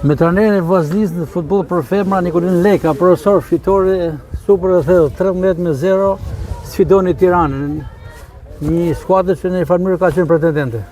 Me trajnerin e Vllaznisë në futboll për femra Nikolin Leka, profesor fitore super e thellë 13-0, sfidoni Tiranën, një skuadër që në një farë mënyrë ka qenë pretendente.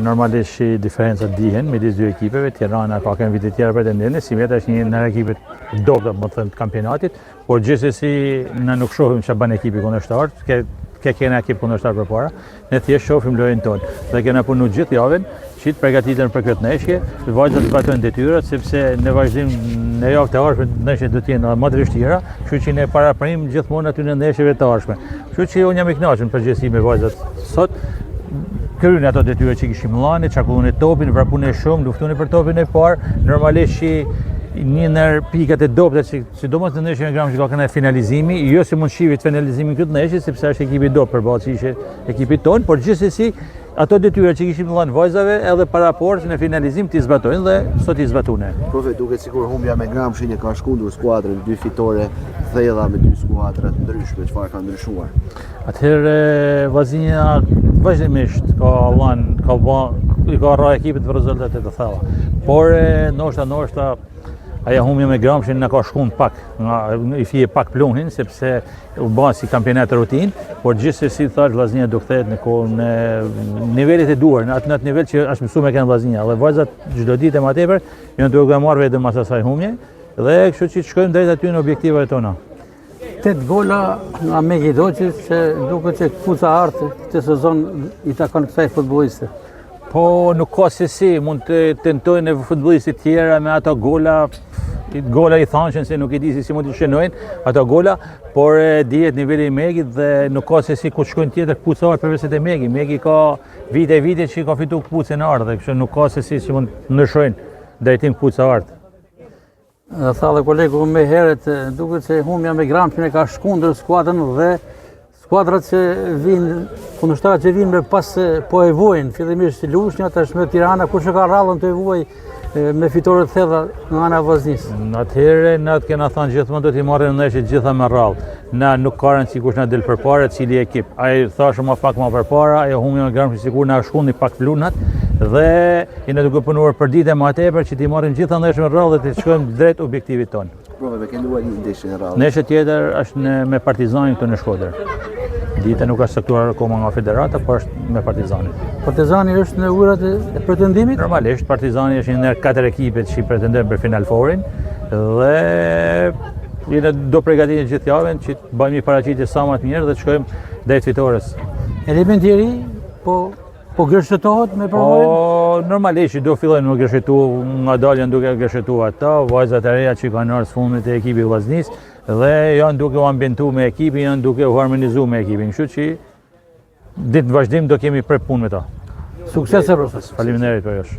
Normalisht diferencat dihen midis dy ekipeve. Tirana ka kënë vite tjera pretendente, si vetë është një nga ekipet dobta më thënë të kampionatit, por gjithsesi ne nuk shohim çfarë bën ekipi kundërshtar, ke kena ekip kundërshtar përpara, ne thjesht shohim lojën tonë. Dhe kena punu gjithë javën që të përgatiten për këtë ndeshje, vajzat zbatojnë detyrat sepse në vazhdim në javë të ardhshme ndeshjet do të jenë më të vështira, kështu që ne paraprim gjithmonë aty në ndeshjeve të ardhshme. Kështu që unë jam i kënaqur përgjithësi me vajzat sot. Kryejnë ato detyra që kishim lënë, çakullën e topin, vrapun e shumë, luftun për topin e parë. Normalisht një ndër pikat e dobta që sidomos në ndeshjen e Gramshit që ka kënë finalizimi, jo si mund shihit finalizimin këtë ndeshje sepse është ekipi i dobët përballë që ishte ekipi ton, por gjithsesi ato detyra që kishim lënë vajzave edhe para portës në finalizim ti zbatojnë dhe sot i zbatuan. Profe, duket sikur humbja me Gramshin e ka shkundur skuadrën, dy fitore thella me dy skuadra të ndryshme, çfarë ka ndryshuar? Atëherë Vllaznia vazhdimisht ka rrah ekipit për rezultate të thella. Por ndoshta aja humbja me Gramshin na ka shkun pak, i fije pak pluhin, sepse u bën si kampionat rutin, por gjithsesi thash Vllaznia do kthehet në nivelet e duhur, në atë nivel që është mësuar me kanë Vllaznia. Dhe vajzat çdo ditë më tepër janë duke marrë vetëm mas asaj humje, dhe kështu që shkojmë drejt aty në objektivat tona. 8 gola nga Megi Doçi që duket që kuca artë këtë sezon i takon kësaj futbolliste. Po nuk ka se si, mund të tentojnë futbollistit tjera me ato gola i thanshën se nuk i di si mund të shënojnë ato gola, por dihet niveli i Megit dhe nuk ka se si ku shkojnë tjetër kpucar përveç e Megi. Megi ka vite që ka fituar kpucën e ardhë, kështu nuk ka se si mund të ndryshojnë drejtim kpuca ardhë. Tha dhe kolegu me herët, duket se humbja me Gramshin e ka shkundur skuadrën dhe skuadrat që vinë, kundërshtarat që vinë me pas po evojnë, fillimisht Lushnja, tashmë Tirana, kush e ka rrallën të evoj me fitore të thella nga ana e Vllaznisë. Atëherë na të kena thënë gjithmonë do t'i marrin ndeshjet gjitha me rrallë. Na nuk ka rëndësi kush na del përpara, cili ekip. Ai thashë më pak më përpara, ajo humbja me Gramshin sikur na shkundi pak plunat dhe jemi duke punuar për ditë më tepër që t'i marrim gjitha ndeshjet me rrallë dhe të shkojmë drejt objektivit ton. Profe, me kënduar një ndeshje në rrallë. Ndeshje tjetër është me Partizanin këtu në Shkodër. Dita nuk është saktuar akoma nga federata, por është me Partizanin. Partizani është në ujërat e pretendimit? Normalisht, Partizani është një ndër 4 ekipet që pretendojnë për final forin dhe jene do përgatitet gjithë javën që të bëjmë një paraqitje sa më të mirë dhe të shkojmë drejt fitores. Elementi i ri, po gërshëtohet me përvojën? Po normalisht do fillojnë me gërshëtu, nga dalën duke gërshëtu ata, vajzat e reja që kanë ardhur fundit e ekipit Vllaznisë dhe janë duke u ambientuar me ekipin, janë duke u harmonizuar me ekipin. Kështu që ditë në vazhdim do kemi për punë me ta. Suksese profesor. Faleminderit për jush.